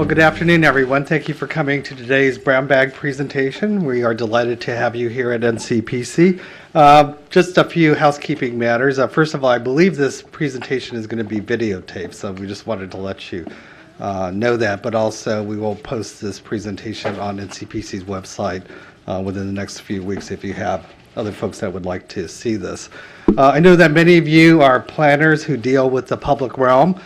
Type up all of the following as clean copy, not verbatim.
good afternoon, everyone. Thank you for coming to today's brown bag presentation. We are delighted to have you here at NCPC. Just a few housekeeping matters. First of all, I believe this presentation is going to be videotaped, so we just wanted to let you know that. But also, we will post this presentation on NCPC's website within the next few weeks if you have other folks that would like to see this. I know that many of you are planners who deal with the public realm,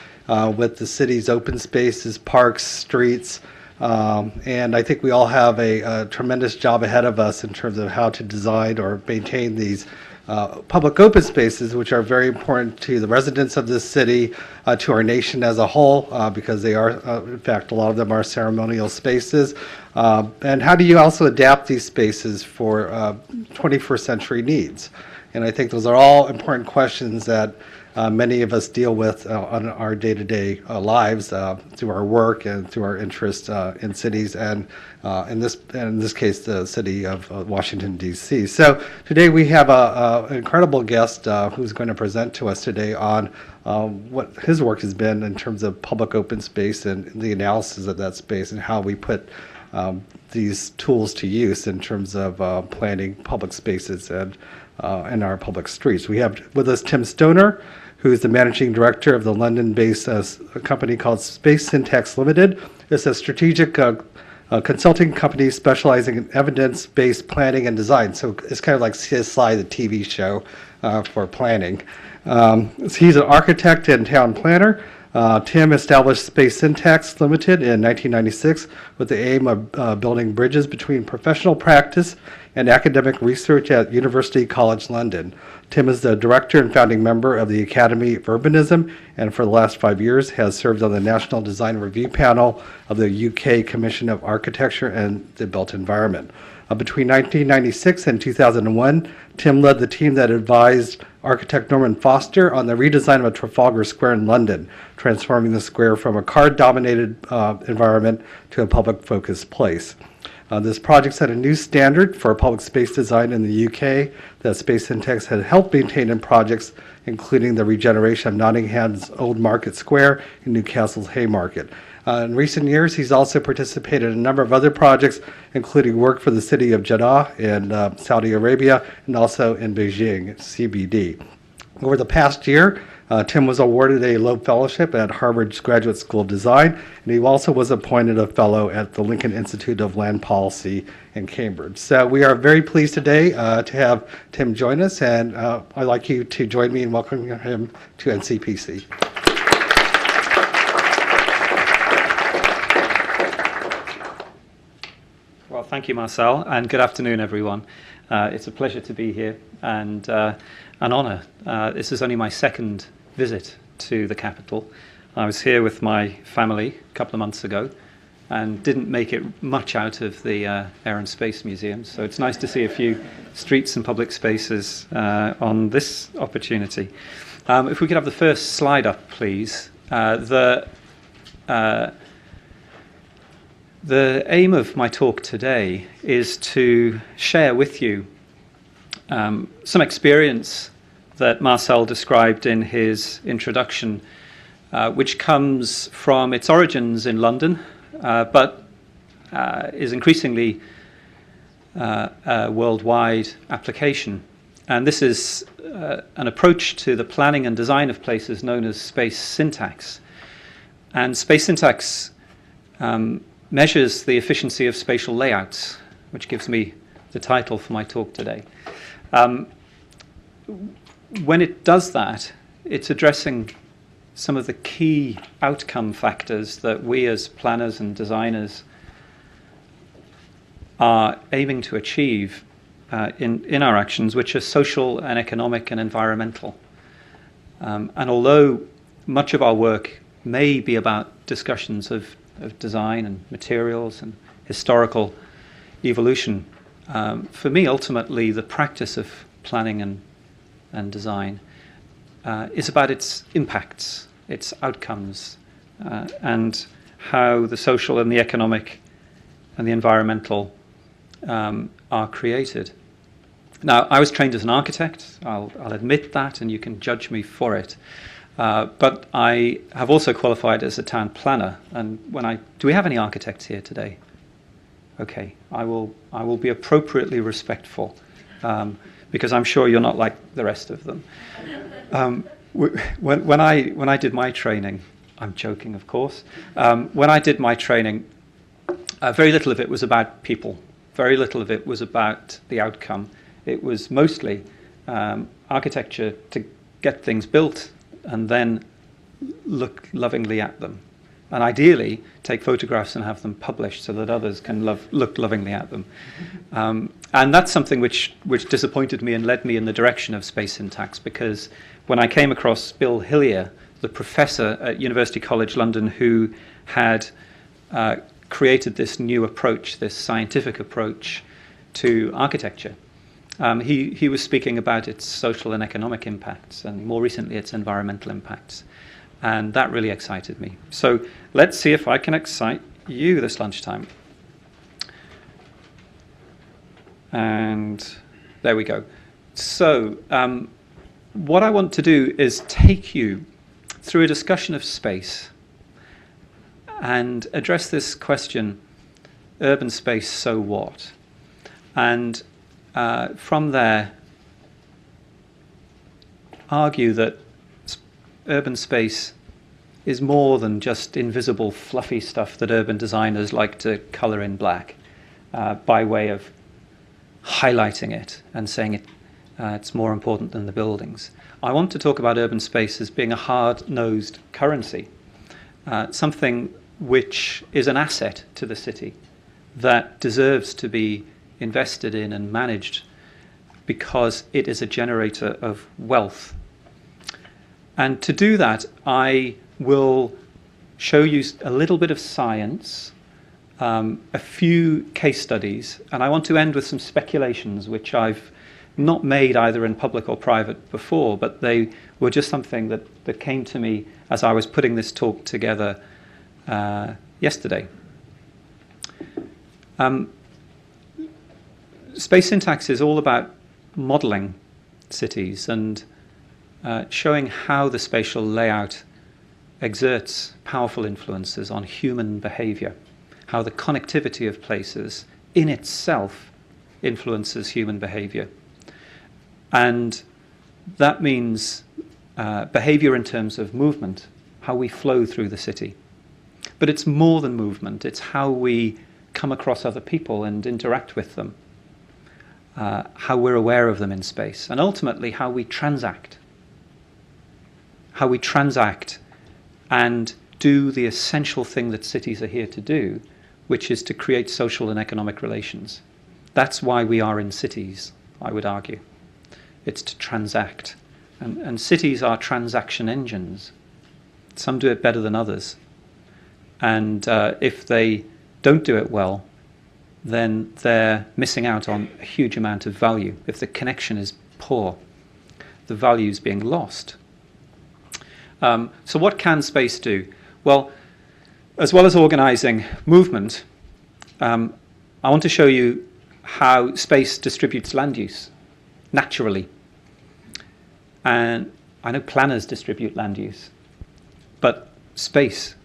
with the city's open spaces, parks, streets, and I think we all have a tremendous job ahead of us in terms of how to design or maintain these public open spaces, which are very important to the residents of this city, to our nation as a whole, because they are, in fact, a lot of them are ceremonial spaces. And how do you also adapt these spaces for 21st century needs? And I think those are all important questions that many of us deal with on our day-to-day lives through our work and through our interest in cities, and in this case, the city of Washington, D.C. So today we have an incredible guest who's going to present to us today on what his work has been in terms of public open space and the analysis of that space and how we put these tools to use in terms of planning public spaces and our public streets. We have with us Tim Stonor, who is the managing director of the London-based company called Synatx Limited. It's a strategic consulting company specializing in evidence-based planning and design. So it's kind of like CSI, the TV show for planning. So he's an architect and town planner. Tim established Synatx Limited in 1996 with the aim of building bridges between professional practice and academic research at University College London. Tim is the director and founding member of the Academy of Urbanism, and for the last 5 years has served on the National Design Review Panel of the UK Commission of Architecture and the Built Environment. Between 1996 and 2001, Tim led the team that advised architect Norman Foster on the redesign of Trafalgar Square in London, transforming the square from a car-dominated environment to a public-focused place. This project set a new standard for public space design in the UK that Synatx had helped maintain in projects including the regeneration of Nottingham's Old Market Square and Newcastle's Haymarket. In recent years, he's also participated in a number of other projects, including work for the city of Jeddah in Saudi Arabia and also in Beijing, CBD. Over the past year, Tim was awarded a Loeb Fellowship at Harvard's Graduate School of Design, and he also was appointed a fellow at the Lincoln Institute of Land Policy in Cambridge. So we are very pleased today to have Tim join us, and I'd like you to join me in welcoming him to NCPC. Well, thank you, Marcel, and good afternoon, everyone. It's a pleasure to be here and an honour. This is only my second visit to the capital. I was here with my family a couple of months ago and didn't make it much out of the Air and Space Museum, so it's nice to see a few streets and public spaces on this opportunity. If we could have the first slide up, please. The aim of my talk today is to share with you some experience that Marcel described in his introduction, which comes from its origins in London, but is increasingly a worldwide application. And this is an approach to the planning and design of places known as space syntax. And space syntax measures the efficiency of spatial layouts, which gives me the title for my talk today. When it does that, it's addressing some of the key outcome factors that we as planners and designers are aiming to achieve in our actions, which are social and economic and environmental. And although much of our work may be about discussions of design and materials and historical evolution, for me, ultimately, the practice of planning and design is about its impacts, its outcomes, and how the social and the economic and the environmental are created. Now, I was trained as an architect. I'll admit that, and you can judge me for it. But I have also qualified as a town planner. And do we have any architects here today? Okay, I will be appropriately respectful, because I'm sure you're not like the rest of them. When I did my training, I'm joking, of course. When I did my training, very little of it was about people. Very little of it was about the outcome. It was mostly architecture to get things built and then look lovingly at them. And ideally, take photographs and have them published so that others can look lovingly at them. And that's something which disappointed me and led me in the direction of space syntax, because when I came across Bill Hillier, the professor at University College London, who had created this new approach, this scientific approach to architecture, he was speaking about its social and economic impacts, and more recently its environmental impacts. And that really excited me. So let's see if I can excite you this lunchtime. And there we go. So what I want to do is take you through a discussion of space and address this question, urban space, so what? And from there, argue that urban space is more than just invisible, fluffy stuff that urban designers like to colour in black by way of highlighting it and saying it's more important than the buildings. I want to talk about urban space as being a hard-nosed currency, something which is an asset to the city that deserves to be invested in and managed because it is a generator of wealth. And to do that, I will show you a little bit of science, a few case studies, and I want to end with some speculations which I've not made either in public or private before, but they were just something that came to me as I was putting this talk together yesterday. Space syntax is all about modeling cities and showing how the spatial layout exerts powerful influences on human behavior, how the connectivity of places in itself influences human behavior. And that means behavior in terms of movement, how we flow through the city. But it's more than movement, it's how we come across other people and interact with them, how we're aware of them in space, and ultimately how we transact. How we transact and do the essential thing that cities are here to do, which is to create social and economic relations. That's why we are in cities, I would argue. It's to transact. And cities are transaction engines. Some do it better than others. And if they don't do it well, then they're missing out on a huge amount of value. If the connection is poor, the value is being lost. So what can space do? Well as organising movement, I want to show you how space distributes land use naturally. And I know planners distribute land use, but space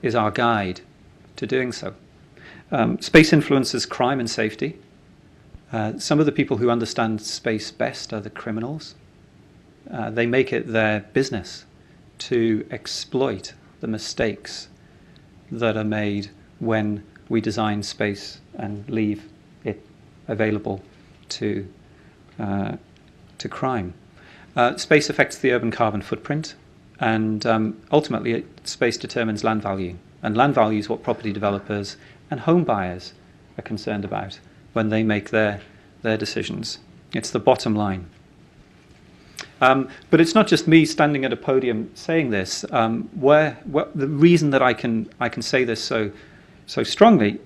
is our guide to doing so. Space influences crime and safety. Some of the people who understand space best are the criminals. They make it their business to exploit the mistakes that are made when we design space and leave it available to crime. Space affects the urban carbon footprint, and ultimately space determines land value. And land value is what property developers and home buyers are concerned about when they make their decisions. It's the bottom line. But it's not just me standing at a podium saying this. The reason that I can say this so strongly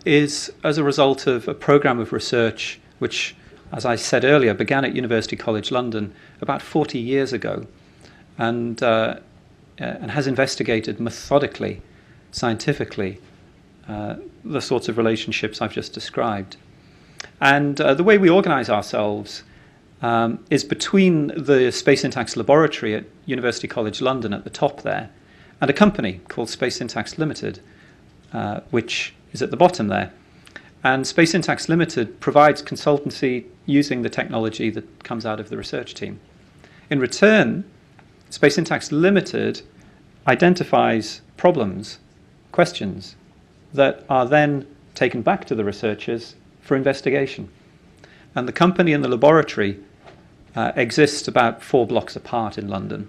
is as a result of a program of research which, as I said earlier, began at University College London about 40 years ago, and has investigated methodically, scientifically, the sorts of relationships I've just described. And the way we organise ourselves is between the Space Syntax Laboratory at University College London at the top there, and a company called Space Syntax Limited, which is at the bottom there. And Space Syntax Limited provides consultancy using the technology that comes out of the research team. In return, Space Syntax Limited identifies problems, questions, that are then taken back to the researchers for investigation. And the company and the laboratory exist about 4 blocks apart in London.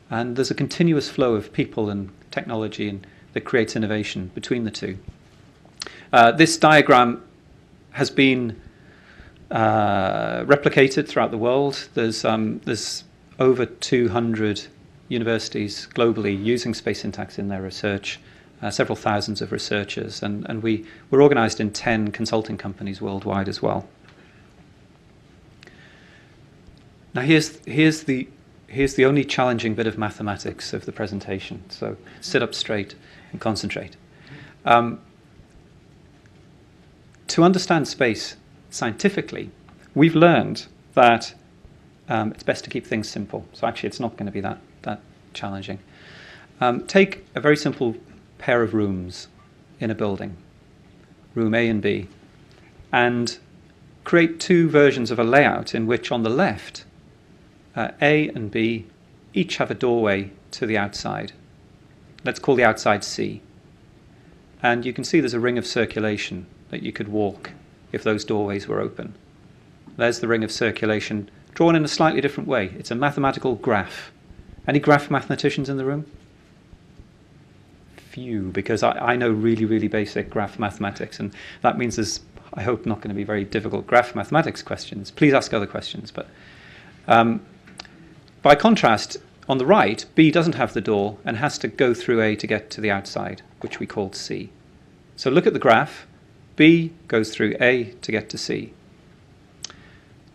And there's a continuous flow of people and technology that creates innovation between the two. This diagram has been replicated throughout the world. There's over 200 universities globally using Space Syntax in their research, several thousands of researchers, and we're organised in 10 consulting companies worldwide as well. Now here's the only challenging bit of mathematics of the presentation, so sit up straight and concentrate. To understand space scientifically, we've learned that it's best to keep things simple. So actually it's not going to be that challenging. Take a very simple pair of rooms in a building, room A and B, and create 2 versions of a layout in which on the left, A and B each have a doorway to the outside. Let's call the outside C. And you can see there's a ring of circulation that you could walk if those doorways were open. There's the ring of circulation drawn in a slightly different way. It's a mathematical graph. Any graph mathematicians in the room? Few, because I know really, really basic graph mathematics, and that means there's, I hope, not going to be very difficult graph mathematics questions. Please ask other questions. But by contrast, on the right, B doesn't have the door and has to go through A to get to the outside, which we called C. So look at the graph. B goes through A to get to C.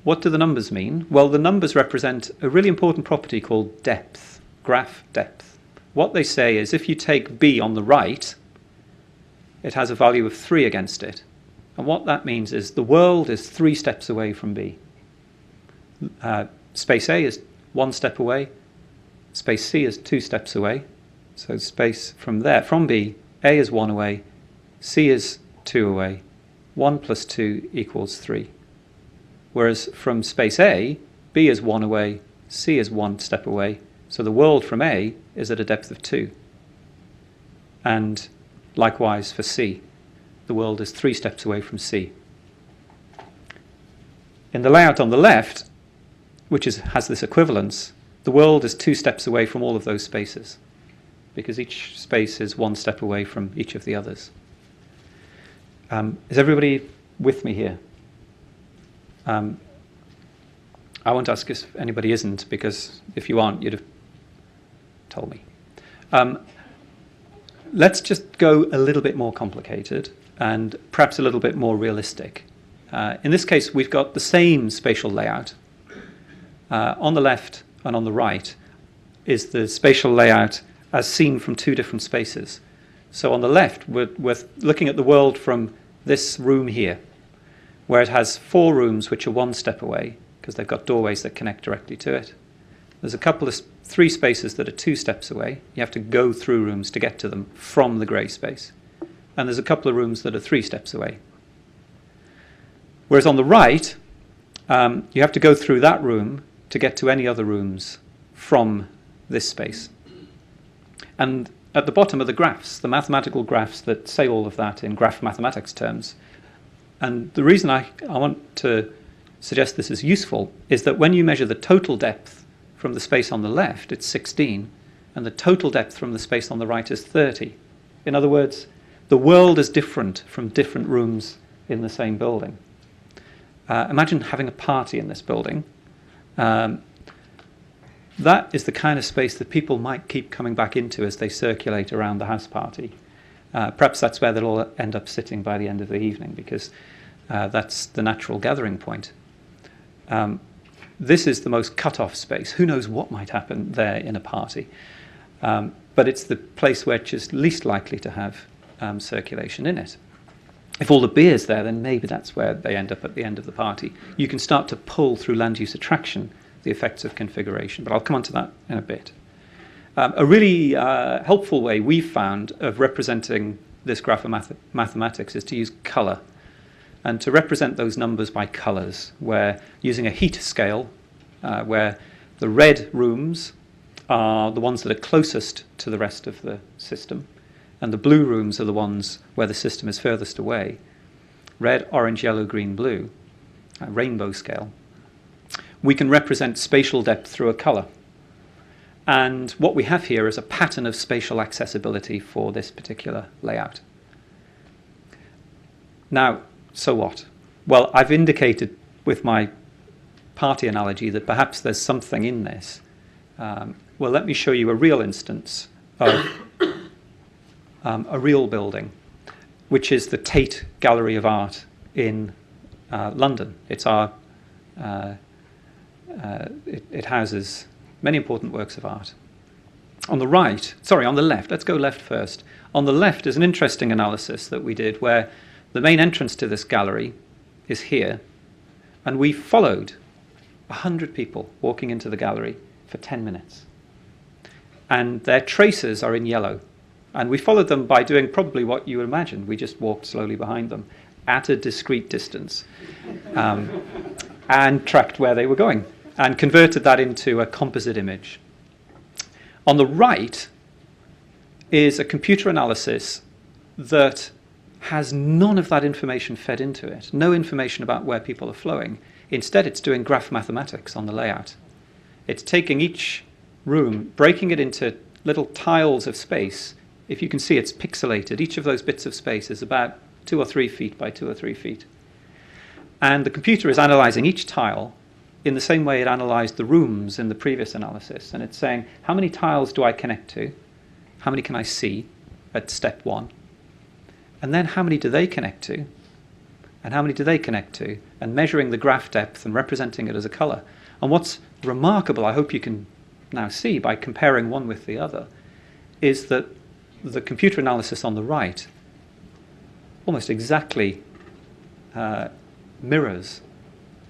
What do the numbers mean? Well, the numbers represent a really important property called depth, graph depth. What they say is if you take B on the right, it has a value of 3 against it. And what that means is the world is 3 steps away from B. Space A is 1 step away. Space C is 2 steps away. So space from there, from B, A is 1 away, C is 2 away. 1 plus 2 equals 3. Whereas from space A, B is 1 away, C is 1 step away. So the world from A is at a depth of 2. And likewise for C, the world is 3 steps away from C. In the layout on the left, which has this equivalence, the world is 2 steps away from all of those spaces, because each space is 1 step away from each of the others. Is everybody with me here? I won't ask if anybody isn't, because if you aren't, you'd have told me. Let's just go a little bit more complicated and perhaps a little bit more realistic. In this case, we've got the same spatial layout. On the left and on the right is the spatial layout as seen from 2 different spaces. So on the left, we're looking at the world from this room here, where it has 4 rooms which are 1 step away, because they've got doorways that connect directly to it. There's a couple of 3 spaces that are 2 steps away. You have to go through rooms to get to them from the grey space. And there's a couple of rooms that are 3 steps away. Whereas on the right, you have to go through that room to get to any other rooms from this space. And at the bottom are the graphs, the mathematical graphs that say all of that in graph mathematics terms. And the reason I want to suggest this is useful is that when you measure the total depth from the space on the left, it's 16, and the total depth from the space on the right is 30. In other words, the world is different from different rooms in the same building. Imagine having a party in this building. That is the kind of space that people might keep coming back into as they circulate around the house party. Perhaps that's where they'll all end up sitting by the end of the evening, because that's the natural gathering point. This is the most cut-off space. Who knows what might happen there in a party? But it's the place which is least likely to have circulation in it. If all the beer's there, then maybe that's where they end up at the end of the party. You can start to pull through land use attraction the effects of configuration, but I'll come on to that in a bit. A really helpful way we've found of representing this graph of mathematics is to use colour, and to represent those numbers by colours, where using a heat scale, where the red rooms are the ones that are closest to the rest of the system, and the blue rooms are the ones where the system is furthest away. Red, orange, yellow, green, blue, a rainbow scale. We can represent spatial depth through a colour. And what we have here is a pattern of spatial accessibility for this particular layout. Now, so what? Well, I've indicated with my party analogy that perhaps there's something in this. Well, let me show you a real instance of a real building, which is the Tate Gallery of Art in London. It's our it houses many important works of art. On the left, let's go left first. On the left is an interesting analysis that we did where the main entrance to this gallery is here, and we followed 100 people walking into the gallery for 10 minutes. And their traces are in yellow. And we followed them by doing probably what you would imagine. We just walked slowly behind them at a discrete distance and tracked where they were going and converted that into a composite image. On the right is a computer analysis that has none of that information fed into it, no information about where people are flowing. Instead, it's doing graph mathematics on the layout. It's taking each room, breaking it into little tiles of space. If you can see, it's pixelated. Each of those bits of space is about 2 or 3 feet by 2 or 3 feet. And the computer is analyzing each tile in the same way it analyzed the rooms in the previous analysis. And it's saying, how many tiles do I connect to? How many can I see at step 1? And then how many do they connect to? And how many do they connect to? And measuring the graph depth and representing it as a color. And what's remarkable, I hope you can now see by comparing one with the other, is that the computer analysis on the right almost exactly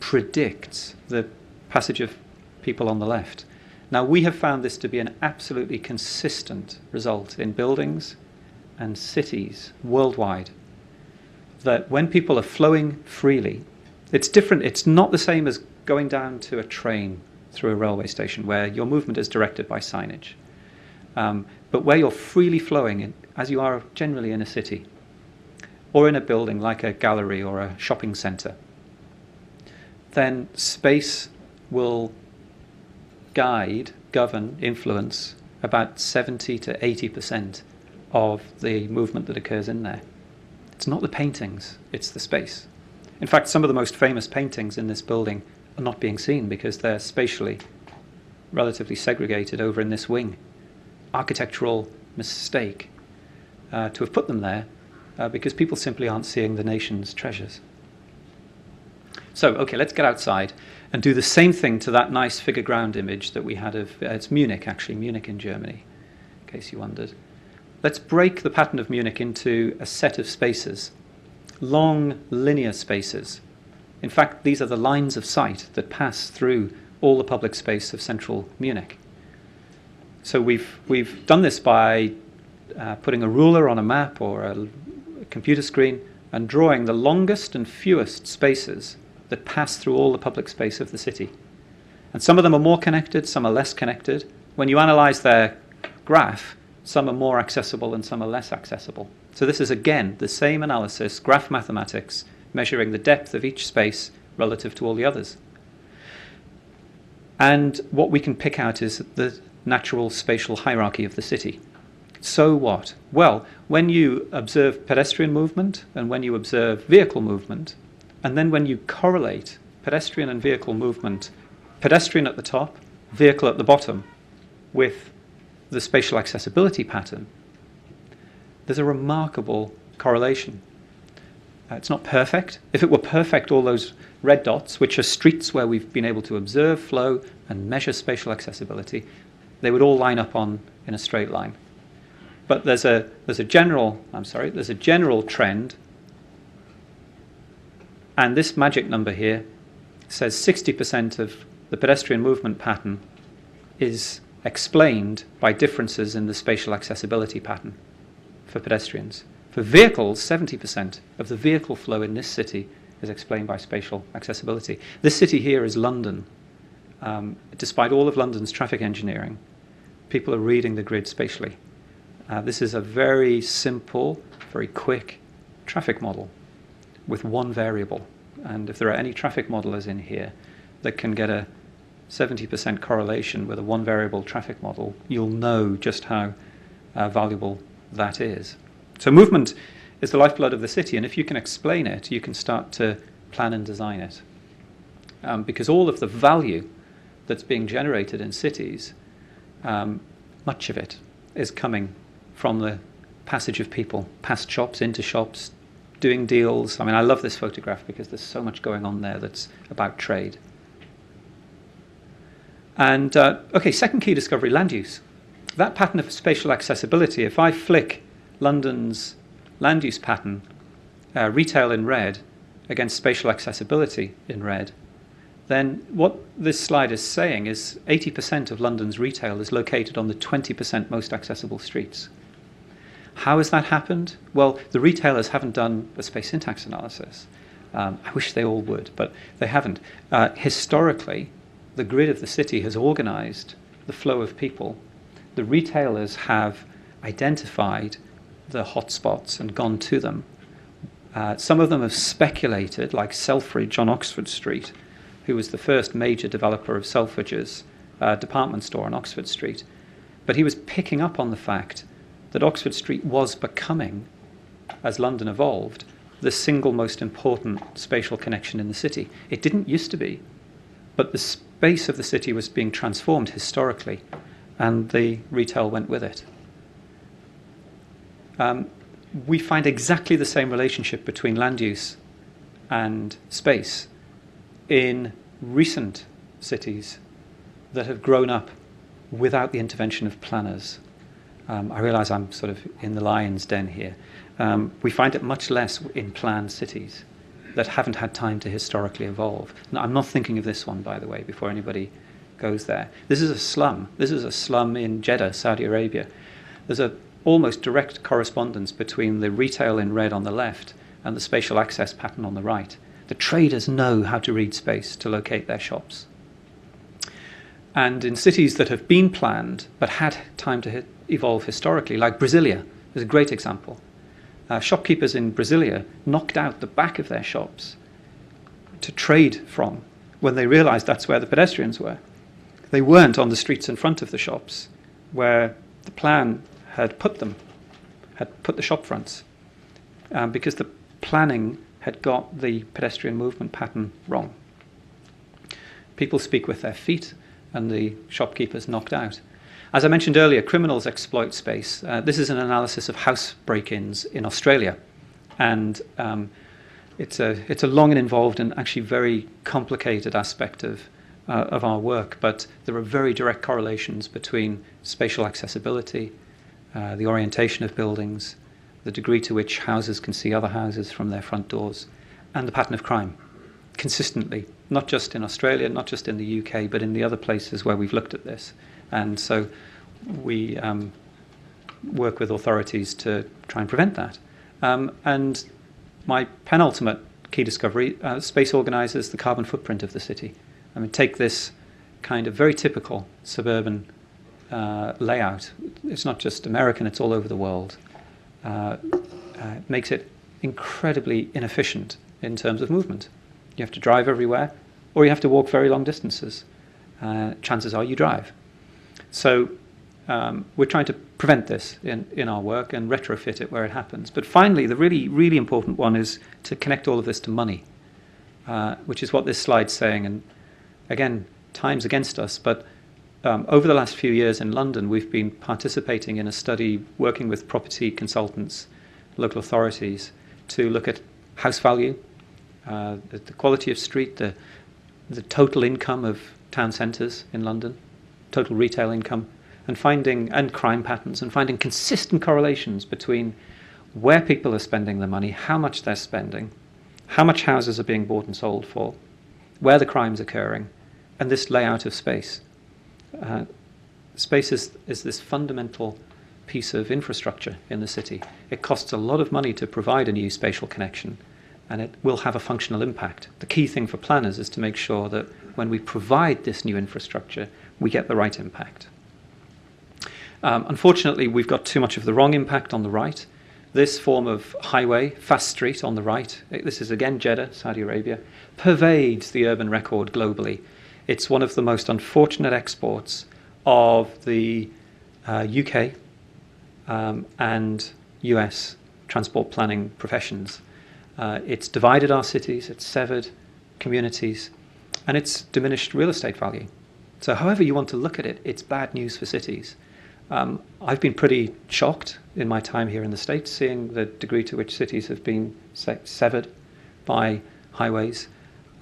predicts the passage of people on the left. Now, we have found this to be an absolutely consistent result in buildings and cities worldwide, that when people are flowing freely, it's different. It's not the same as going down to a train through a railway station where your movement is directed by signage. But where you're freely flowing, as you are generally in a city, or in a building like a gallery or a shopping centre, then space will guide, govern, influence about 70 to 80% of the movement that occurs in there. It's not the paintings, it's the space. In fact, some of the most famous paintings in this building are not being seen because they're spatially relatively segregated over in this wing. Architectural mistake to have put them there because people simply aren't seeing the nation's treasures. So, okay, let's get outside and do the same thing to that nice figure ground image that we had of, it's Munich actually, Munich in Germany, in case you wondered. Let's break the pattern of Munich into a set of spaces, long linear spaces. In fact, these are the lines of sight that pass through all the public space of central Munich. So we've done this by putting a ruler on a map or a computer screen and drawing the longest and fewest spaces that pass through all the public space of the city. And some of them are more connected, some are less connected. When you analyze their graph, some are more accessible and some are less accessible. So this is, again, the same analysis, graph mathematics, measuring the depth of each space relative to all the others. And what we can pick out is the natural spatial hierarchy of the city. So what? Well, when you observe pedestrian movement and when you observe vehicle movement, and then when you correlate pedestrian and vehicle movement, pedestrian at the top, vehicle at the bottom, with the spatial accessibility pattern, there's a remarkable correlation. It's not perfect. If it were perfect, all those red dots, which are streets where we've been able to observe flow and measure spatial accessibility, they would all line up in a straight line. But there's a general trend And this magic number here says 60% of the pedestrian movement pattern is explained by differences in the spatial accessibility pattern for pedestrians. For vehicles, 70% of the vehicle flow in this city is explained by spatial accessibility. This city here is London. Despite all of London's traffic engineering, people are reading the grid spatially. This is a very simple, very quick traffic model with one variable. And if there are any traffic modelers in here that can get a 70% correlation with a one variable traffic model, you'll know just how valuable that is. So movement is the lifeblood of the city, and if you can explain it, you can start to plan and design it. Because all of the value that's being generated in cities, much of it is coming from the passage of people, past shops, into shops, doing deals. I mean, I love this photograph because there's so much going on there that's about trade. And, second key discovery, land use. That pattern of spatial accessibility, if I flick London's land use pattern, retail in red, against spatial accessibility in red, then what this slide is saying is 80% of London's retail is located on the 20% most accessible streets. How has that happened? Well, the retailers haven't done a space syntax analysis. I wish they all would, but they haven't. Historically, the grid of the city has organized the flow of people. The retailers have identified the hotspots and gone to them. Some of them have speculated, like Selfridge on Oxford Street, who was the first major developer of Selfridge's department store on Oxford Street. But he was picking up on the fact that Oxford Street was becoming, as London evolved, the single most important spatial connection in the city. It didn't used to be, but the space of the city was being transformed historically, and the retail went with it. We find exactly the same relationship between land use and space in recent cities that have grown up without the intervention of planners. I realise I'm sort of in the lion's den here. We find it much less in planned cities that haven't had time to historically evolve. Now, I'm not thinking of this one, by the way, before anybody goes there. This is a slum. This is a slum in Jeddah, Saudi Arabia. There's a almost direct correspondence between the retail in red on the left and the spatial access pattern on the right. The traders know how to read space to locate their shops. And in cities that have been planned but had time to evolve historically, like Brasilia is a great example. Shopkeepers in Brasilia knocked out the back of their shops to trade from when they realized that's where the pedestrians were. They weren't on the streets in front of the shops where the plan had put them, had put the shop fronts, because the planning had got the pedestrian movement pattern wrong. People speak with their feet, and the shopkeepers knocked out. As I mentioned earlier, criminals exploit space. This is an analysis of house break-ins in Australia, and it's a long and involved and actually very complicated aspect of our work, but there are very direct correlations between spatial accessibility, the orientation of buildings, the degree to which houses can see other houses from their front doors, and the pattern of crime, consistently, not just in Australia, not just in the UK, but in the other places where we've looked at this. And so we work with authorities to try and prevent that. And my penultimate key discovery, space organises the carbon footprint of the city. I mean, take this kind of very typical suburban layout. It's not just American, it's all over the world. It makes it incredibly inefficient in terms of movement. You have to drive everywhere, or you have to walk very long distances. Chances are you drive. So we're trying to prevent this in our work and retrofit it where it happens. But finally, the really, really important one is to connect all of this to money, which is what this slide's saying. And again, time's against us, but over the last few years in London, we've been participating in a study working with property consultants, local authorities, to look at house value, the quality of street, the total income of town centres in London, total retail income, and crime patterns, and finding consistent correlations between where people are spending their money, how much they're spending, how much houses are being bought and sold for, where the crime's occurring, and this layout of space. Space is this fundamental piece of infrastructure in the city. It costs a lot of money to provide a new spatial connection, and it will have a functional impact. The key thing for planners is to make sure that when we provide this new infrastructure, we get the right impact. Unfortunately, we've got too much of the wrong impact on the right. This form of highway, fast street on the right, this is again Jeddah, Saudi Arabia, pervades the urban record globally. It's one of the most unfortunate exports of the UK and US transport planning professions. It's divided our cities, it's severed communities, and it's diminished real estate value. So however you want to look at it, it's bad news for cities. I've been pretty shocked in my time here in the States, seeing the degree to which cities have been severed by highways.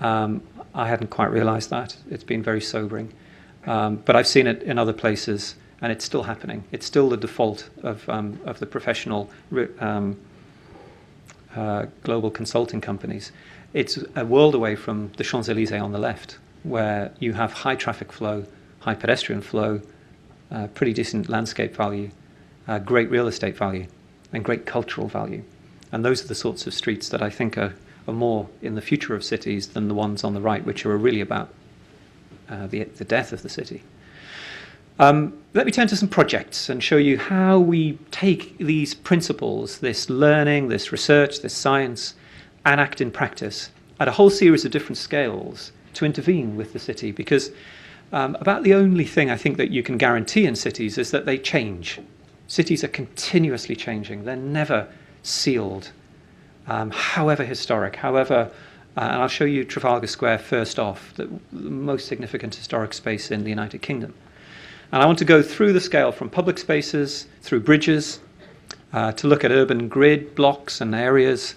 I hadn't quite realized that. It's been very sobering. But I've seen it in other places, and it's still happening. It's still the default of the professional global consulting companies. It's a world away from the Champs-Élysées on the left, where you have high traffic flow, high pedestrian flow, pretty decent landscape value, great real estate value, and great cultural value. And those are the sorts of streets that I think are more in the future of cities than the ones on the right, which are really about the death of the city. Let me turn to some projects and show you how we take these principles, this learning, this research, this science, and act in practice at a whole series of different scales to intervene with the city. Because about the only thing I think that you can guarantee in cities is that they change. Cities are continuously changing. They're never sealed, however historic, however... and I'll show you Trafalgar Square first off, the most significant historic space in the United Kingdom. And I want to go through the scale from public spaces, through bridges, to look at urban grid blocks and areas,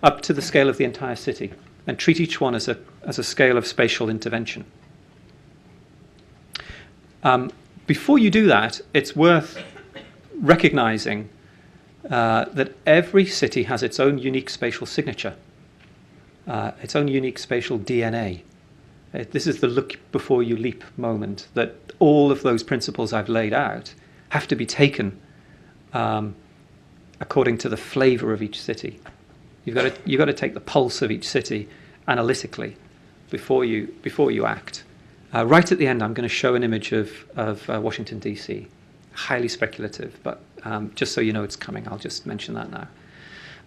up to the scale of the entire city, and treat each one as a scale of spatial intervention. Before you do that, it's worth recognizing that every city has its own unique spatial signature. Its own unique spatial DNA. This is the look before you leap moment, that all of those principles I've laid out have to be taken according to the flavor of each city. You've got to take the pulse of each city analytically before you act. Right at the end, I'm going to show an image of Washington, D.C. Highly speculative, but just so you know it's coming, I'll just mention that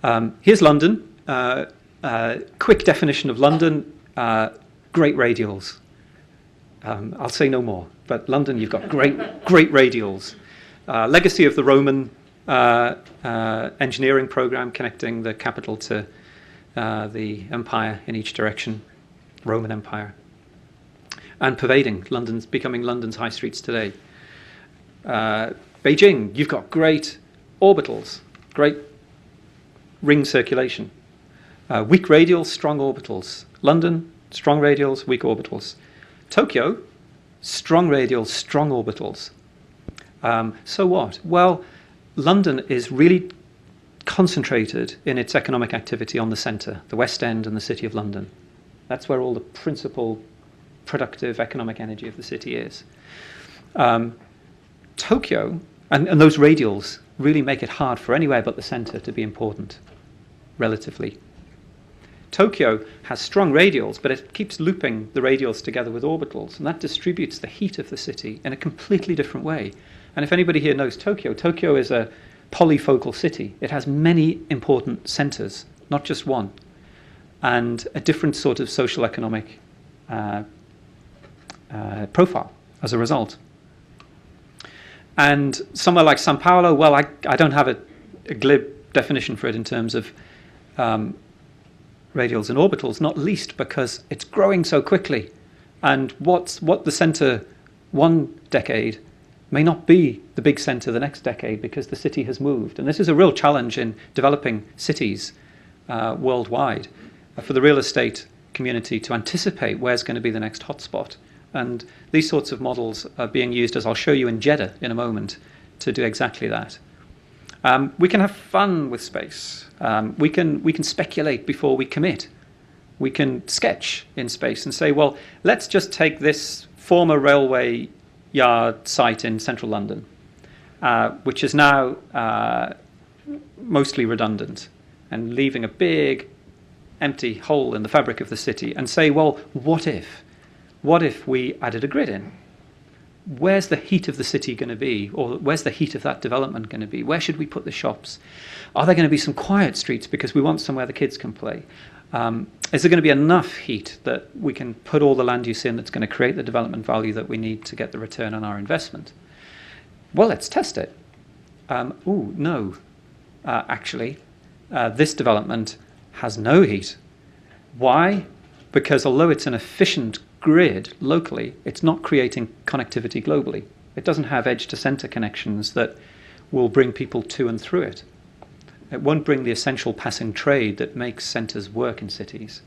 now. Here's London. Quick definition of London, great radials. I'll say no more, but London, you've got great radials. Legacy of the Roman engineering program, connecting the capital to the empire in each direction, Roman Empire. And pervading, becoming London's high streets today. Beijing, you've got great orbitals, great ring circulation. Weak radials, strong orbitals. London, strong radials, weak orbitals. Tokyo, strong radials, strong orbitals. So what? Well, London is really concentrated in its economic activity on the centre, the West End and the City of London. That's where all the principal productive economic energy of the city is. Tokyo, and those radials really make it hard for anywhere but the centre to be important, relatively. Tokyo has strong radials, but it keeps looping the radials together with orbitals, and that distributes the heat of the city in a completely different way. And if anybody here knows Tokyo, Tokyo is a polyfocal city. It has many important centres, not just one, and a different sort of social economic profile as a result. And somewhere like Sao Paulo, well, I don't have a glib definition for it in terms of radials and orbitals, not least because it's growing so quickly. And what the centre one decade may not be the big centre the next decade because the city has moved. And this is a real challenge in developing cities worldwide for the real estate community to anticipate where's going to be the next hotspot. And these sorts of models are being used, as I'll show you in Jeddah in a moment, to do exactly that. We can have fun with space. We can speculate before we commit. We can sketch in space and say, well, let's just take this former railway yard site in central London, which is now mostly redundant and leaving a big empty hole in the fabric of the city, and say, well, what if we added a grid in? Where's the heat of the city going to be? Or where's the heat of that development going to be? Where should we put the shops? Are there going to be some quiet streets because we want somewhere the kids can play? Is there going to be enough heat that we can put all the land use in that's going to create the development value that we need to get the return on our investment? Well, let's test it. No. Actually, this development has no heat. Why? Because although it's an efficient grid locally, it's not creating connectivity globally. It doesn't have edge-to-center connections that will bring people to and through it. It won't bring the essential passing trade that makes centres work in cities.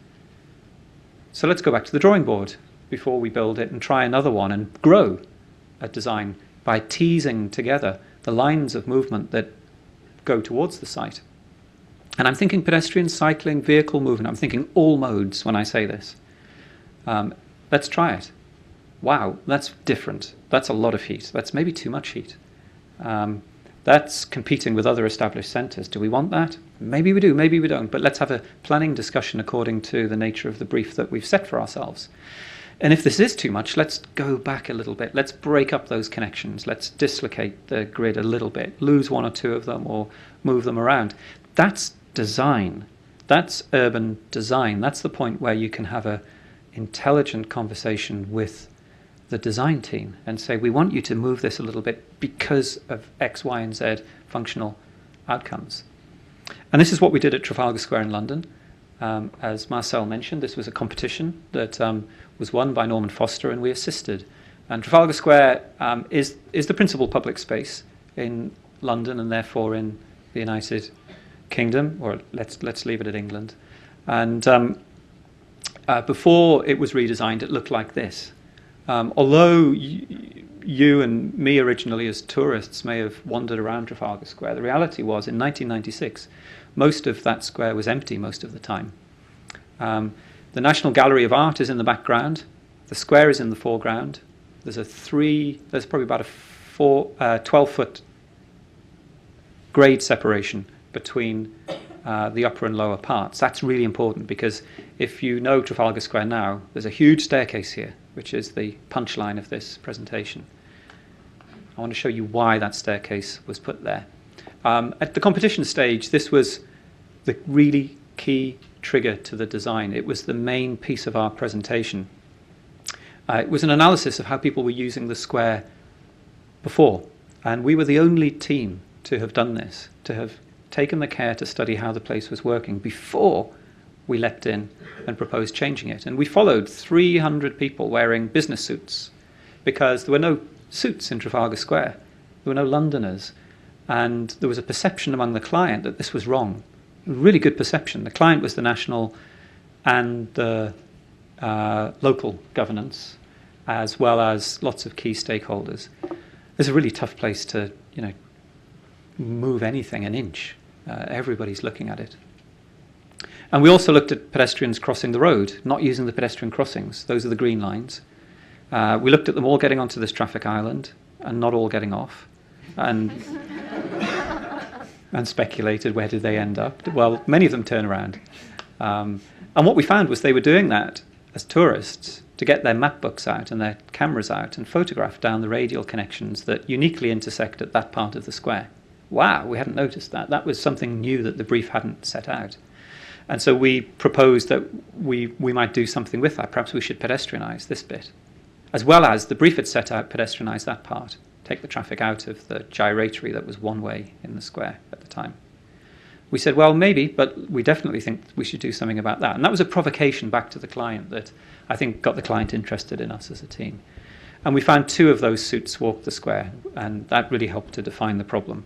So let's go back to the drawing board before we build it and try another one and grow a design by teasing together the lines of movement that go towards the site. And I'm thinking pedestrian, cycling, vehicle movement. I'm thinking all modes when I say this. Let's try it. Wow, that's different. That's a lot of heat. That's maybe too much heat. That's competing with other established centres. Do we want that? Maybe we do, maybe we don't. But let's have a planning discussion according to the nature of the brief that we've set for ourselves. And if this is too much, let's go back a little bit. Let's break up those connections. Let's dislocate the grid a little bit, lose one or two of them or move them around. That's design. That's urban design. That's the point where you can have an intelligent conversation with the design team and say, we want you to move this a little bit because of X, Y, and Z functional outcomes. And this is what we did at Trafalgar Square in London. As Marcel mentioned, this was a competition that was won by Norman Foster, and we assisted. And Trafalgar Square is the principal public space in London and therefore in the United Kingdom, or let's leave it at England. And before it was redesigned, it looked like this. Although you and me originally as tourists may have wandered around Trafalgar Square, the reality was in 1996, most of that square was empty most of the time. The National Gallery of Art is in the background. The square is in the foreground. There's probably about a 12-foot grade separation between the upper and lower parts. That's really important because if you know Trafalgar Square now, there's a huge staircase here, which is the punchline of this presentation. I want to show you why that staircase was put there. At the competition stage, this was the really key trigger to the design. It was the main piece of our presentation. It was an analysis of how people were using the square before, and we were the only team to have done this, to have taken the care to study how the place was working before we leapt in and proposed changing it. And we followed 300 people wearing business suits because there were no suits in Trafalgar Square. There were no Londoners. And there was a perception among the client that this was wrong. A really good perception. The client was the national and the local governance, as well as lots of key stakeholders. It's a really tough place to, move anything an inch. Everybody's looking at it. And we also looked at pedestrians crossing the road, not using the pedestrian crossings. Those are the green lines. We looked at them all getting onto this traffic island and not all getting off. And speculated where did they end up. Well, many of them turn around. And what we found was they were doing that as tourists to get their map books out and their cameras out and photograph down the radial connections that uniquely intersect at that part of the square. Wow, we hadn't noticed that. That was something new that the brief hadn't set out. And so we proposed that we might do something with that. Perhaps we should pedestrianise this bit. As well as the brief had set out, pedestrianise that part. Take the traffic out of the gyratory that was one way in the square at the time. We said, well, maybe, but we definitely think we should do something about that. And that was a provocation back to the client that I think got the client interested in us as a team. And we found 2 of those suits walked the square, and that really helped to define the problem.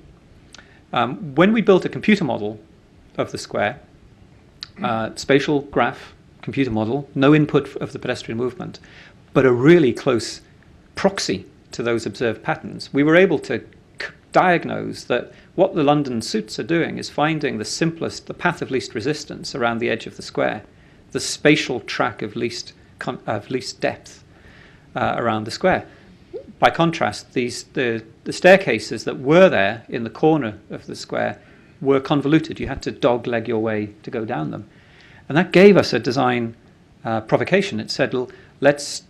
When we built a computer model of the square, spatial graph computer model, no input of the pedestrian movement, but a really close proxy to those observed patterns, we were able to diagnose that what the London suits are doing is finding the simplest, the path of least resistance around the edge of the square, the spatial track of least depth around the square. By contrast, the staircases that were there in the corner of the square were convoluted. You had to dogleg your way to go down them. And that gave us a design provocation. It said, well, let's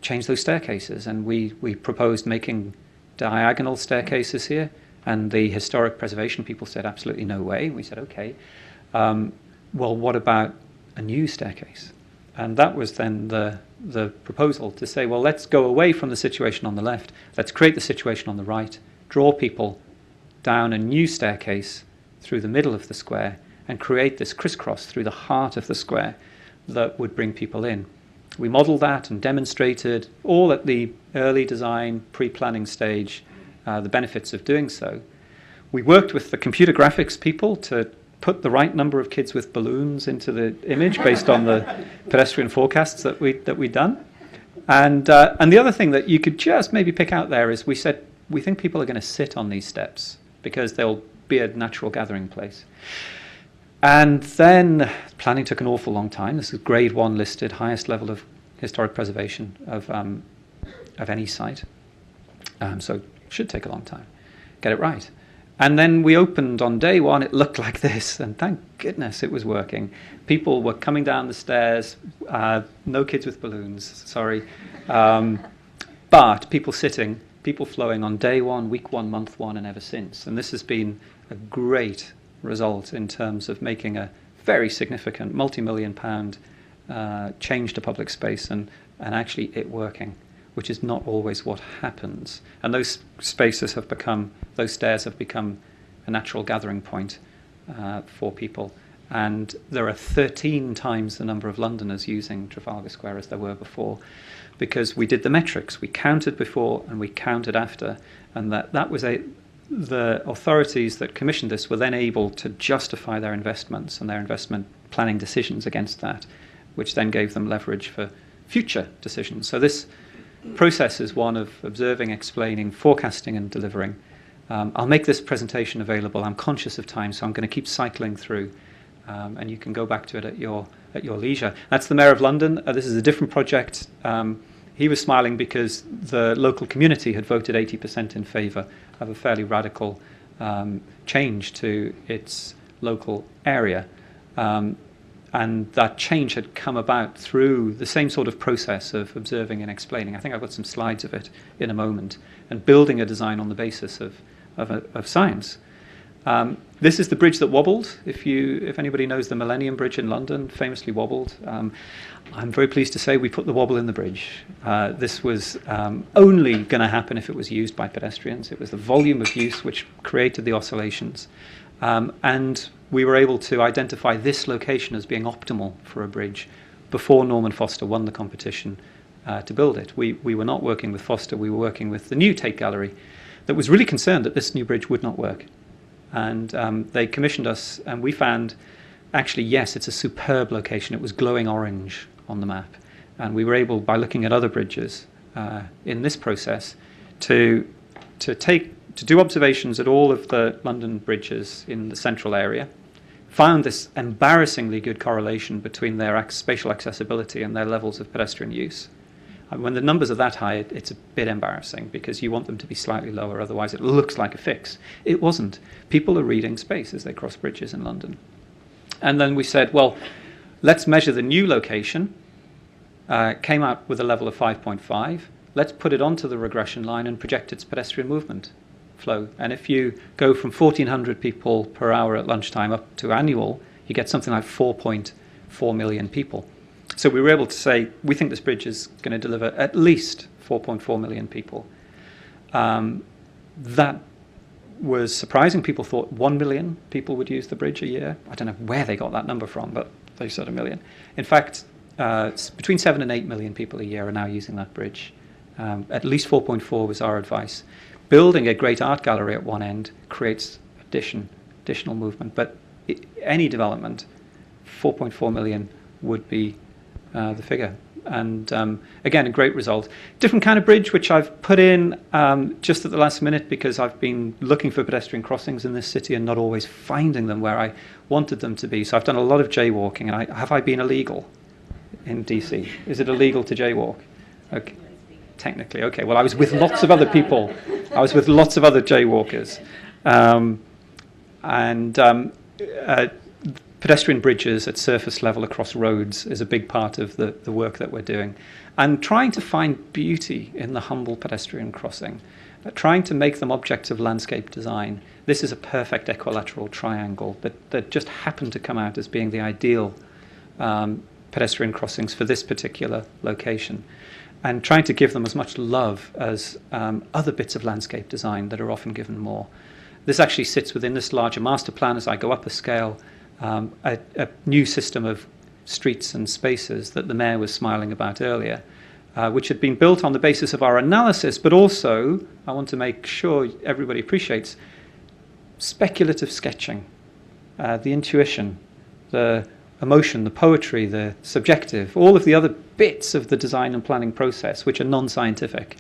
change those staircases. And we proposed making diagonal staircases here. And the historic preservation people said, absolutely no way. We said, okay. Well, what about a new staircase? And that was then the proposal to say, well, let's go away from the situation on the left. Let's create the situation on the right, draw people down a new staircase through the middle of the square, and create this crisscross through the heart of the square that would bring people in. We modelled that and demonstrated all at the early design, pre-planning stage, the benefits of doing so. We worked with the computer graphics people to put the right number of kids with balloons into the image based on the pedestrian forecasts that we'd done. And the other thing that you could just maybe pick out there is we said, we think people are going to sit on these steps because they'll be a natural gathering place. And then planning took an awful long time. This is grade 1 listed, highest level of historic preservation of any site. So it should take a long time. Get it right. And then we opened on day 1, it looked like this, and thank goodness it was working. People were coming down the stairs, no kids with balloons, sorry. But people sitting, people flowing on day 1, week 1, month 1, and ever since. And this has been a great result in terms of making a very significant multi-million-pound change to public space and actually it working, which is not always what happens. And those spaces have become, those stairs have become a natural gathering point for people. And there are 13 times the number of Londoners using Trafalgar Square as there were before, because we did the metrics. We counted before and we counted after, and that was the authorities that commissioned this were then able to justify their investments and their investment planning decisions against that, which then gave them leverage for future decisions. So this process is one of observing, explaining, forecasting, and delivering. I'll make this presentation available. I'm conscious of time, so I'm going to keep cycling through, and you can go back to it at your leisure. That's the Mayor of London. This is a different project. He was smiling because the local community had voted 80% in favour of a fairly radical change to its local area. And that change had come about through the same sort of process of observing and explaining. I think I've got some slides of it in a moment, and building a design on the basis of science. This is the bridge that wobbled. If anybody knows the Millennium Bridge in London, famously wobbled. I'm very pleased to say we put the wobble in the bridge. This was only going to happen if it was used by pedestrians. It was the volume of use which created the oscillations. And we were able to identify this location as being optimal for a bridge before Norman Foster won the competition to build it. We were not working with Foster, we were working with the new Tate Gallery that was really concerned that this new bridge would not work. And they commissioned us, and we found, actually, yes, it's a superb location. It was glowing orange on the map. And we were able, by looking at other bridges in this process, to do observations at all of the London bridges in the central area, found this embarrassingly good correlation between their spatial accessibility and their levels of pedestrian use. And when the numbers are that high, it's a bit embarrassing because you want them to be slightly lower, otherwise it looks like a fix. It wasn't. People are reading space as they cross bridges in London. And then we said, well, let's measure the new location. Came out with a level of 5.5. Let's put it onto the regression line and project its pedestrian movement flow. And if you go from 1,400 people per hour at lunchtime up to annual, you get something like 4.4 million people. So we were able to say, we think this bridge is going to deliver at least 4.4 million people. That was surprising. People thought 1 million people would use the bridge a year. I don't know where they got that number from, but they said 1 million. In fact, between 7 and 8 million people a year are now using that bridge. At least 4.4 was our advice. Building a great art gallery at one end creates additional movement, but any development, 4.4 million would be the figure. And again, a great result. Different kind of bridge, which I've put in just at the last minute because I've been looking for pedestrian crossings in this city and not always finding them where I wanted them to be. So I've done a lot of jaywalking. And have I been illegal in DC? Is it illegal to jaywalk? Okay. Technically, okay. Well, I was with lots of other people. I was with lots of other jaywalkers. Pedestrian bridges at surface level across roads is a big part of the work that we're doing. And trying to find beauty in the humble pedestrian crossing, trying to make them objects of landscape design. This is a perfect equilateral triangle, but that just happened to come out as being the ideal pedestrian crossings for this particular location. And trying to give them as much love as other bits of landscape design that are often given more. This actually sits within this larger master plan as I go up a scale. A new system of streets and spaces that the mayor was smiling about earlier, which had been built on the basis of our analysis, but also, I want to make sure everybody appreciates, speculative sketching, the intuition, the emotion, the poetry, the subjective, all of the other bits of the design and planning process, which are non-scientific.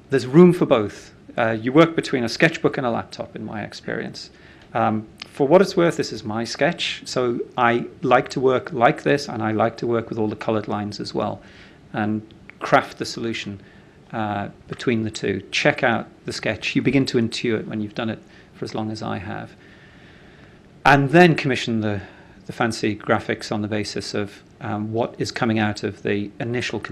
There's room for both. You work between a sketchbook and a laptop, in my experience. For what it's worth, this is my sketch, so I like to work like this, and I like to work with all the coloured lines as well, and craft the solution between the two. Check out the sketch. You begin to intuit when you've done it for as long as I have. And then commission the fancy graphics on the basis of what is coming out of the initial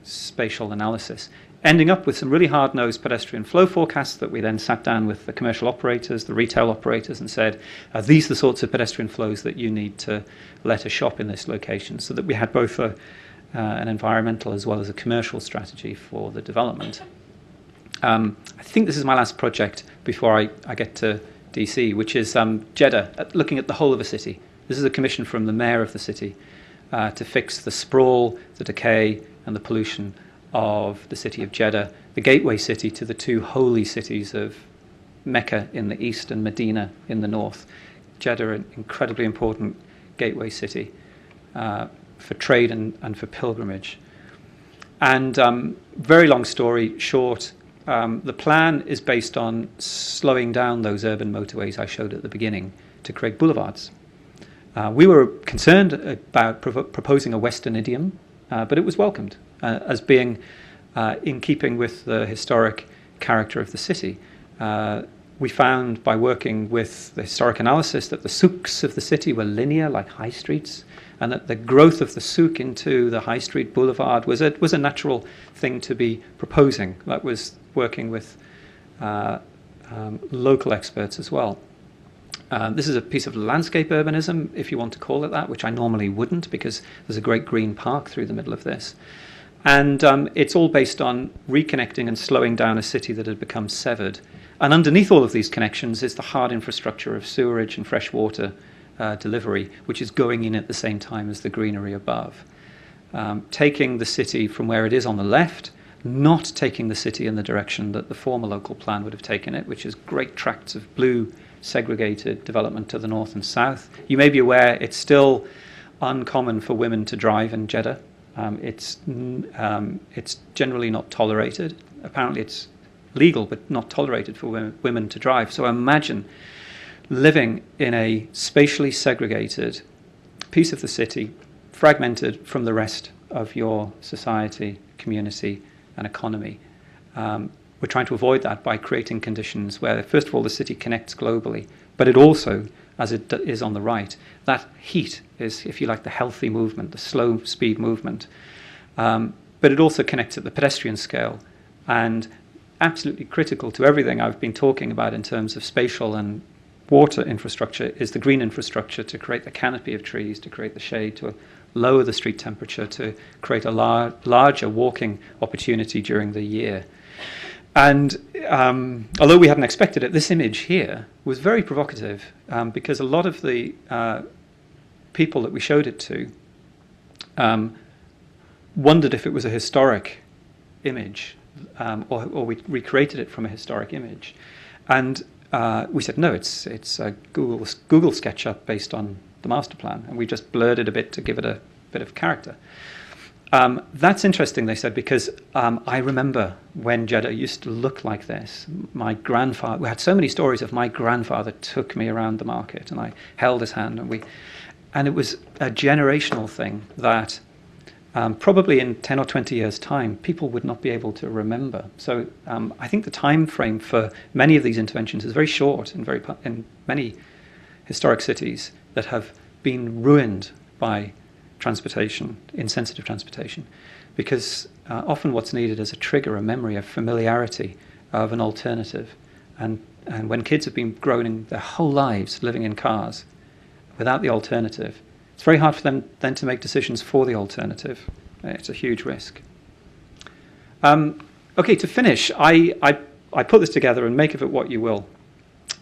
spatial analysis, ending up with some really hard-nosed pedestrian flow forecasts that we then sat down with the commercial operators, the retail operators, and said, these are the sorts of pedestrian flows that you need to let a shop in this location, so that we had both an environmental as well as a commercial strategy for the development. I think this is my last project before I get to DC, which is Jeddah, looking at the whole of a city. This is a commission from the mayor of the city to fix the sprawl, the decay, and the pollution of the city of Jeddah, the gateway city to the two holy cities of Mecca in the east and Medina in the north. Jeddah, an incredibly important gateway city for trade and for pilgrimage. And very long story short, the plan is based on slowing down those urban motorways I showed at the beginning to create boulevards. We were concerned about proposing a Western idiom, but it was welcomed as being in keeping with the historic character of the city. We found by working with the historic analysis that the souks of the city were linear, like high streets, and that the growth of the souk into the high street boulevard was a natural thing to be proposing. That was working with local experts as well. This is a piece of landscape urbanism, if you want to call it that, which I normally wouldn't, because there's a great green park through the middle of this. And it's all based on reconnecting and slowing down a city that had become severed. And underneath all of these connections is the hard infrastructure of sewerage and fresh water delivery, which is going in at the same time as the greenery above. Taking the city from where it is on the left, not taking the city in the direction that the former local plan would have taken it, which is great tracts of blue segregated development to the north and south. You may be aware it's still uncommon for women to drive in Jeddah. It's generally not tolerated. Apparently it's legal, but not tolerated for women to drive. So imagine living in a spatially segregated piece of the city, fragmented from the rest of your society, community, and economy. We're trying to avoid that by creating conditions where, first of all, the city connects globally, but it also, as it is on the right, that heat is, if you like, the healthy movement, the slow speed movement. But it also connects at the pedestrian scale. And absolutely critical to everything I've been talking about in terms of spatial and water infrastructure is the green infrastructure to create the canopy of trees, to create the shade, to lower the street temperature, to create a larger walking opportunity during the year. And although we hadn't expected it, this image here was very provocative because a lot of the people that we showed it to wondered if it was a historic image or we recreated it from a historic image. And we said, no, it's a Google SketchUp based on the master plan. And we just blurred it a bit to give it a bit of character. That's interesting, they said, because I remember when Jeddah used to look like this. My grandfather, we had so many stories of my grandfather took me around the market and I held his hand, and it was a generational thing that probably in 10 or 20 years' time, people would not be able to remember. So I think the time frame for many of these interventions is very short in many historic cities that have been ruined by transportation, insensitive transportation, because often what's needed is a trigger, a memory, a familiarity of an alternative. And when kids have been growing their whole lives living in cars without the alternative, it's very hard for them then to make decisions for the alternative. It's a huge risk. Okay, to finish, I put this together, and make of it what you will.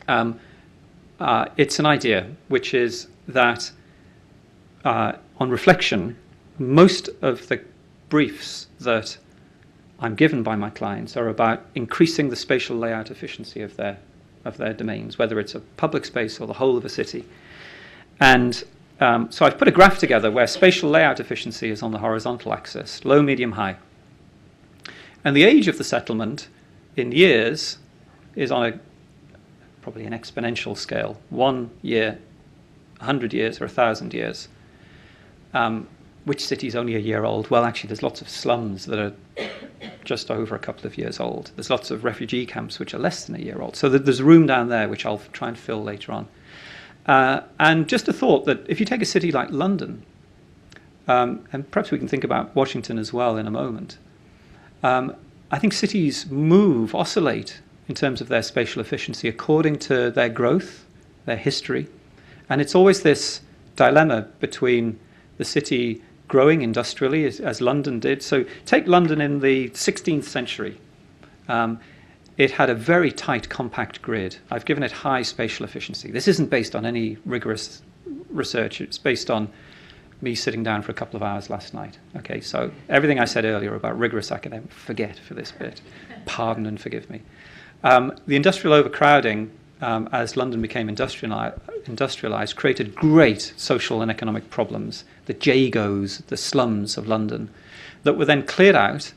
It's an idea, which is that on reflection, most of the briefs that I'm given by my clients are about increasing the spatial layout efficiency of their domains, whether it's a public space or the whole of a city. And so I've put a graph together where spatial layout efficiency is on the horizontal axis, low, medium, high. And the age of the settlement in years is on probably an exponential scale, 1 year, 100 years, or 1,000 years. Which city is only a year old? Well, actually, there's lots of slums that are just over a couple of years old. There's lots of refugee camps which are less than a year old. So there's room down there, which I'll try and fill later on. And just a thought that if you take a city like London, and perhaps we can think about Washington as well in a moment, I think cities oscillate in terms of their spatial efficiency according to their growth, their history. And it's always this dilemma between the city growing industrially, as London did. So take London in the 16th century. It had a very tight, compact grid. I've given it high spatial efficiency. This isn't based on any rigorous research. It's based on me sitting down for a couple of hours last night. Okay, so everything I said earlier about rigorous academic, forget for this bit. Pardon and forgive me. The industrial overcrowding, as London became industrialised, created great social and economic problems, the Jagos, the slums of London, that were then cleared out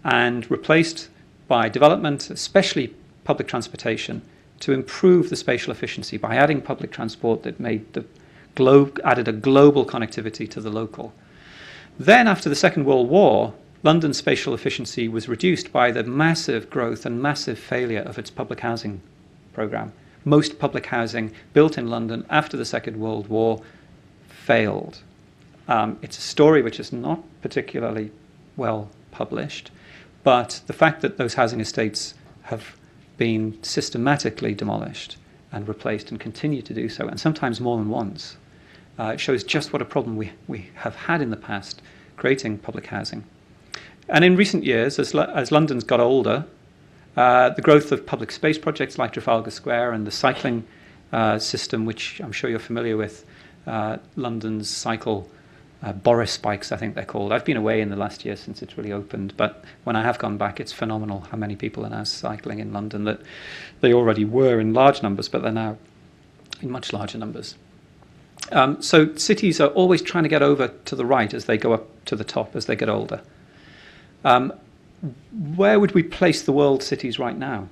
and replaced by development, especially public transportation, to improve the spatial efficiency by adding public transport that made added a global connectivity to the local. Then, after the Second World War, London's spatial efficiency was reduced by the massive growth and massive failure of its public housing programme. Most public housing built in London after the Second World War failed. It's a story which is not particularly well published, but the fact that those housing estates have been systematically demolished and replaced and continue to do so, and sometimes more than once, it shows just what a problem we have had in the past creating public housing. And in recent years, as London's got older, the growth of public space projects like Trafalgar Square and the cycling system, which I'm sure you're familiar with, London's cycle, Boris bikes, I think they're called. I've been away in the last year since it's really opened, but when I have gone back, it's phenomenal how many people are now cycling in London. That they already were in large numbers, but they're now in much larger numbers. So cities are always trying to get over to the right as they go up to the top as they get older. Where would we place the world cities right now?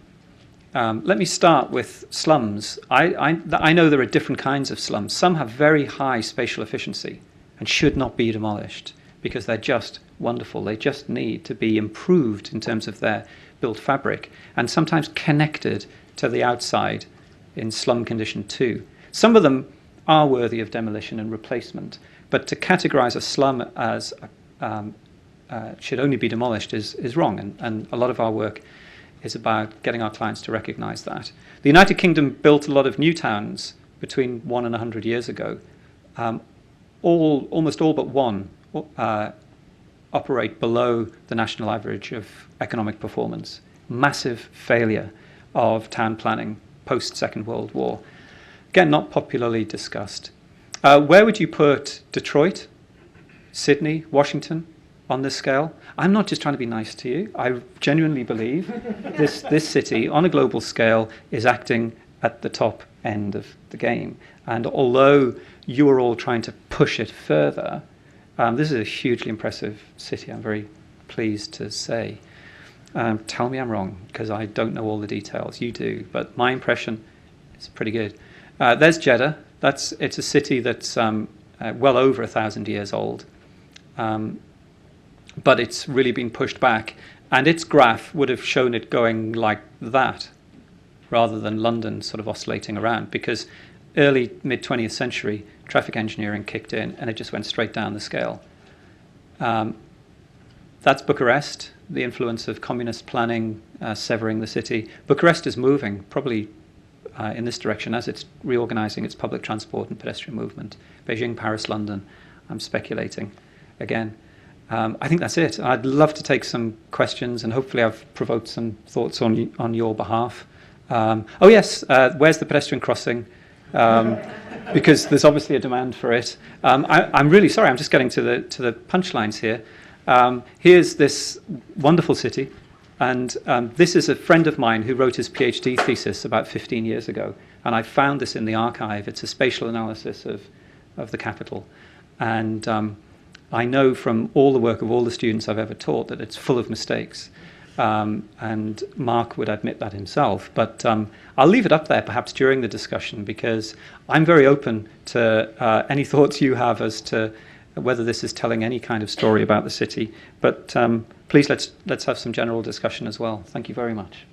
Let me start with slums. I know there are different kinds of slums. Some have very high spatial efficiency and should not be demolished because they're just wonderful. They just need to be improved in terms of their built fabric and sometimes connected to the outside in slum condition too. Some of them are worthy of demolition and replacement, but to categorize a slum as should only be demolished is wrong, and a lot of our work is about getting our clients to recognize that. The United Kingdom built a lot of new towns between 1 and 100 years ago. Almost all but one operate below the national average of economic performance. Massive failure of town planning post-Second World War. Again, not popularly discussed. Where would you put Detroit, Sydney, Washington on this scale? I'm not just trying to be nice to you. I genuinely believe this city, on a global scale, is acting at the top end of the game. And although you are all trying to push it further, This is a hugely impressive city, I'm very pleased to say. Tell me I'm wrong, because I don't know all the details. You do, but my impression is pretty good. There's Jeddah. It's a city that's well over 1,000 years old, but it's really been pushed back. And its graph would have shown it going like that, rather than London sort of oscillating around, because early mid-20th century traffic engineering kicked in, and it just went straight down the scale. That's Bucharest, the influence of communist planning severing the city. Bucharest is moving, probably in this direction as it's reorganizing its public transport and pedestrian movement. Beijing, Paris, London, I'm speculating again. I think that's it. I'd love to take some questions, and hopefully I've provoked some thoughts on your behalf. Oh yes, where's the pedestrian crossing? Because there's obviously a demand for it. I'm really sorry, I'm just getting to the punchlines here. Here's this wonderful city, and this is a friend of mine who wrote his PhD thesis about 15 years ago, and I found this in the archive. It's a spatial analysis of the capital, and I know from all the work of all the students I've ever taught that it's full of mistakes, and Mark would admit that himself. But I'll leave it up there perhaps during the discussion, because I'm very open to any thoughts you have as to whether this is telling any kind of story about the city. But please let's have some general discussion as well. Thank you very much.